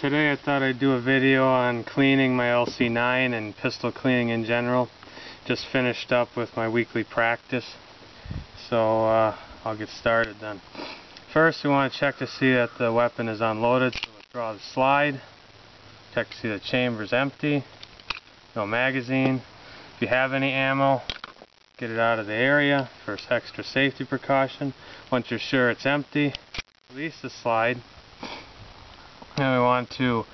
Today I thought I'd do a video on cleaning my LC9 and pistol cleaning in general. Just finished up with my weekly practice, so I'll get started then. First we want to check to see that the weapon is unloaded, so withdraw the slide. Check to see the chamber's empty, no magazine. If you have any ammo, get it out of the area for extra safety precaution. Once you're sure it's empty, release the slide. Now we want to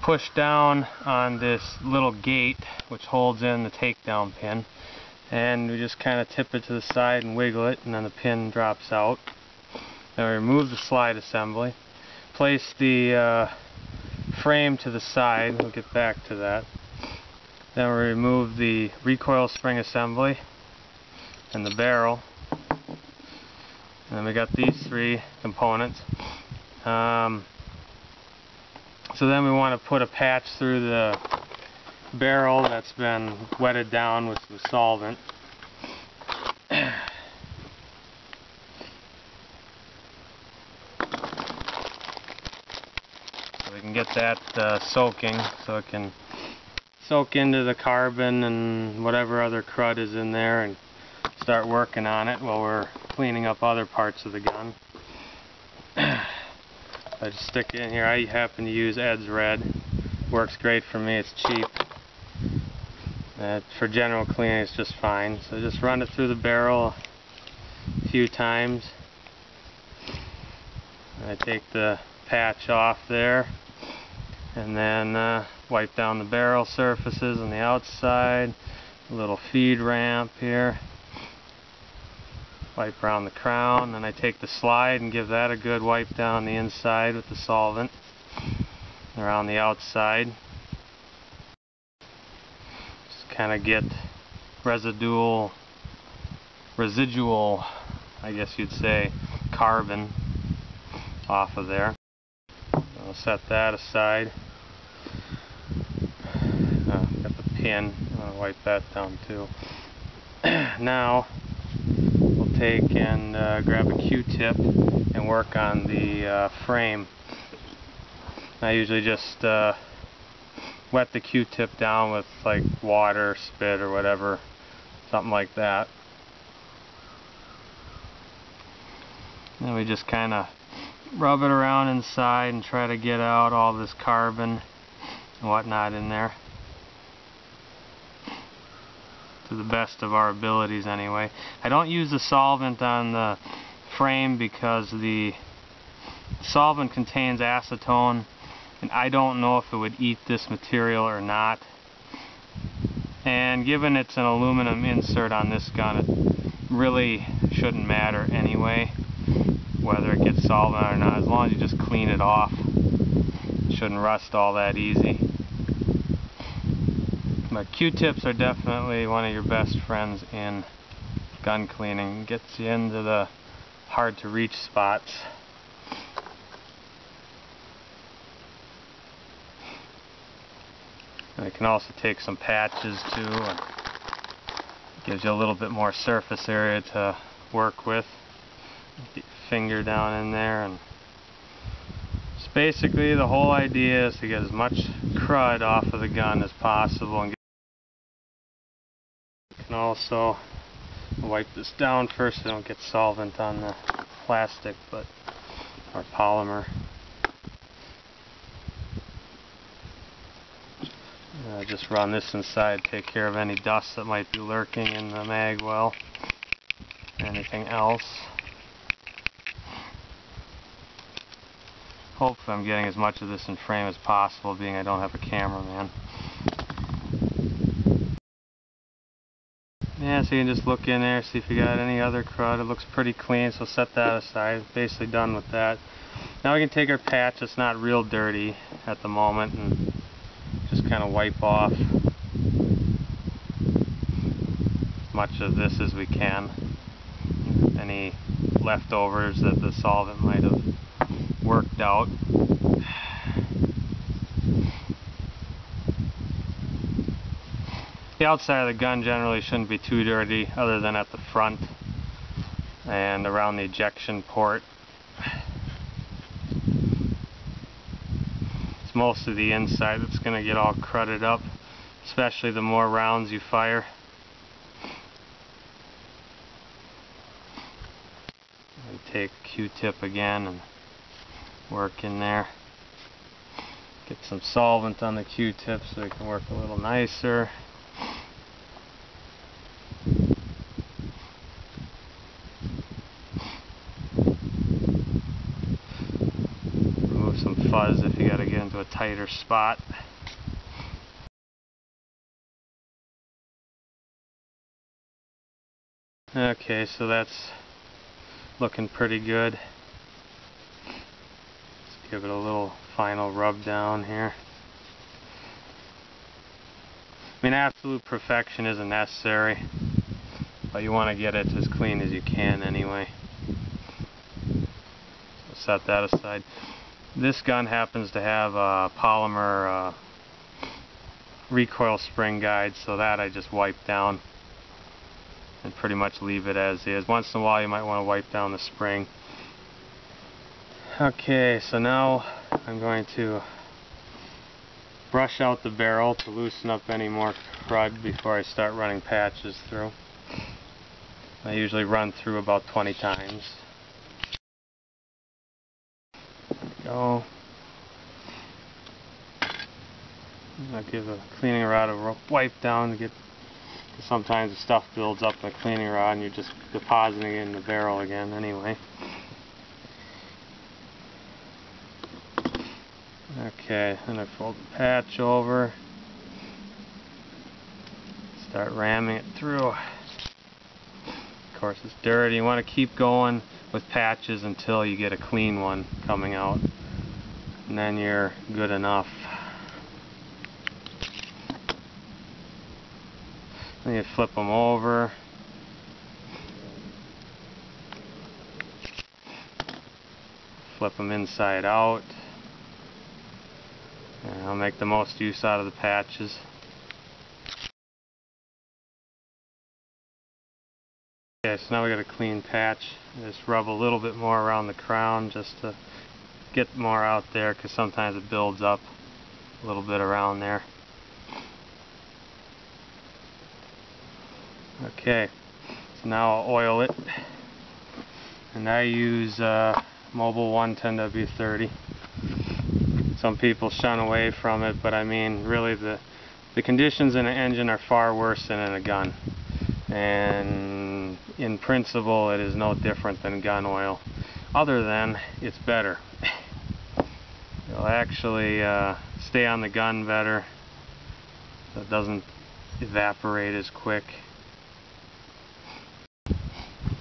push down on this little gate which holds in the takedown pin, and we just kind of tip it to the side and wiggle it, and then the pin drops out. Then we remove the slide assembly, place the frame to the side. We'll get back to that. Then we remove the recoil spring assembly and the barrel, and then we got these three components. So then we want to put a patch through the barrel that's been wetted down with some solvent. So we can get that soaking, so it can soak into the carbon and whatever other crud is in there, and start working on it while we're cleaning up other parts of the gun. I just stick it in here. I happen to use Ed's Red. Works great for me. It's cheap. For general cleaning it's just fine. So just run it through the barrel a few times. I take the patch off there, and then wipe down the barrel surfaces on the outside. A little feed ramp here. Wipe around the crown, and I take the slide and give that a good wipe down the inside with the solvent around the outside. Just kind of get residual, I guess you'd say, carbon off of there. I'll set that aside. Got the pin. I'll wipe that down too. Now take and grab a Q-tip and work on the frame. I usually just wet the Q-tip down with like water, spit, or whatever, something like that. Then we just kind of rub it around inside and try to get out all this carbon and whatnot in there, to the best of our abilities anyway. I don't use the solvent on the frame because the solvent contains acetone, and I don't know if it would eat this material or not. And given it's an aluminum insert on this gun, it really shouldn't matter anyway whether it gets solvent or not, as long as you just clean it off. It shouldn't rust all that easy. But Q-tips are definitely one of your best friends in gun cleaning. Gets you into the hard to reach spots. And it can also take some patches too, and gives you a little bit more surface area to work with. Get your finger down in there, and just basically the whole idea is to get as much crud off of the gun as possible. And can also wipe this down first so don't get solvent on the plastic or polymer. Just run this inside, take care of any dust that might be lurking in the mag well, anything else. Hopefully I'm getting as much of this in frame as possible, being I don't have a cameraman. Yeah, so you can just look in there, see if you got any other crud. It looks pretty clean, so set that aside. Basically done with that. Now we can take our patch that's not real dirty at the moment and just kind of wipe off as much of this as we can. Any leftovers that the solvent might have worked out. The outside of the gun generally shouldn't be too dirty, other than at the front and around the ejection port. It's mostly the inside that's going to get all crudded up, especially the more rounds you fire. And take a Q-tip again and work in there. Get some solvent on the Q-tip so it can work a little nicer. Remove some fuzz if you got to get into a tighter spot. Okay, so that's looking pretty good. Let's give it a little final rub down here. I mean, absolute perfection isn't necessary, but you want to get it as clean as you can anyway. So set that aside. This gun happens to have a polymer recoil spring guide, so that I just wipe down and pretty much leave it as is. Once in a while you might want to wipe down the spring. Okay, so now I'm going to brush out the barrel to loosen up any more crud before I start running patches through. I usually run through about 20 times. There we go. I'll give a cleaning rod a wipe down to get, because sometimes the stuff builds up in the cleaning rod and you're just depositing it in the barrel again anyway. Okay, then I fold the patch over, start ramming it through. Of course it's dirty. You want to keep going with patches until you get a clean one coming out, and then you're good enough. Then you flip them over. Flip them inside out. And I'll make the most use out of the patches. Okay, so now we got a clean patch. Just rub a little bit more around the crown just to get more out there, because sometimes it builds up a little bit around there. Okay, so now I'll oil it. And I use Mobile 110W30. Some people shun away from it, but I mean, really the conditions in an engine are far worse than in a gun. And in principle, it is no different than gun oil, other than it's better. It'll actually stay on the gun better, so it doesn't evaporate as quick.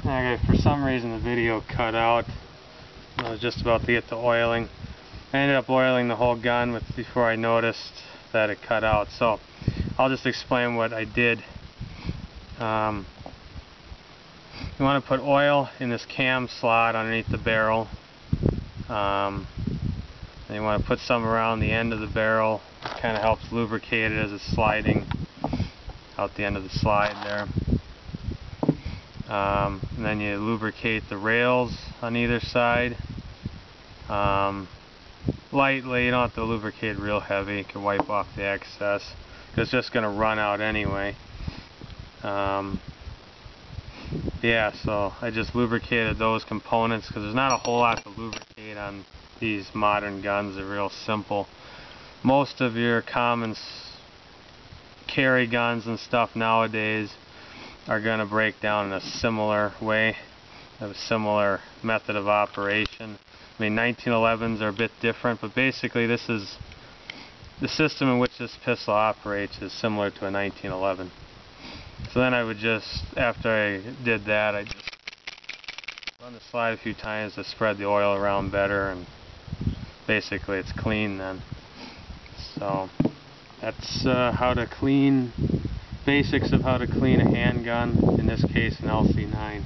Okay, for some reason the video cut out. I was just about to get to oiling. I ended up oiling the whole gun before I noticed that it cut out. So I'll just explain what I did. You want to put oil in this cam slot underneath the barrel. Then you want to put some around the end of the barrel. It kind of helps lubricate it as it's sliding out the end of the slide there. And then you lubricate the rails on either side. Lightly, you don't have to lubricate real heavy. You can wipe off the excess, because it's just going to run out anyway. Yeah, so I just lubricated those components, because there's not a whole lot to lubricate on these modern guns. They're real simple. Most of your common carry guns and stuff nowadays are going to break down in a similar way, have a similar method of operation. I mean, 1911s are a bit different, but basically this is the system in which this pistol operates is similar to a 1911. So then I would just, after I did that, I just run the slide a few times to spread the oil around better, and basically it's clean then. So that's how to clean, basics of how to clean a handgun, in this case an LC9.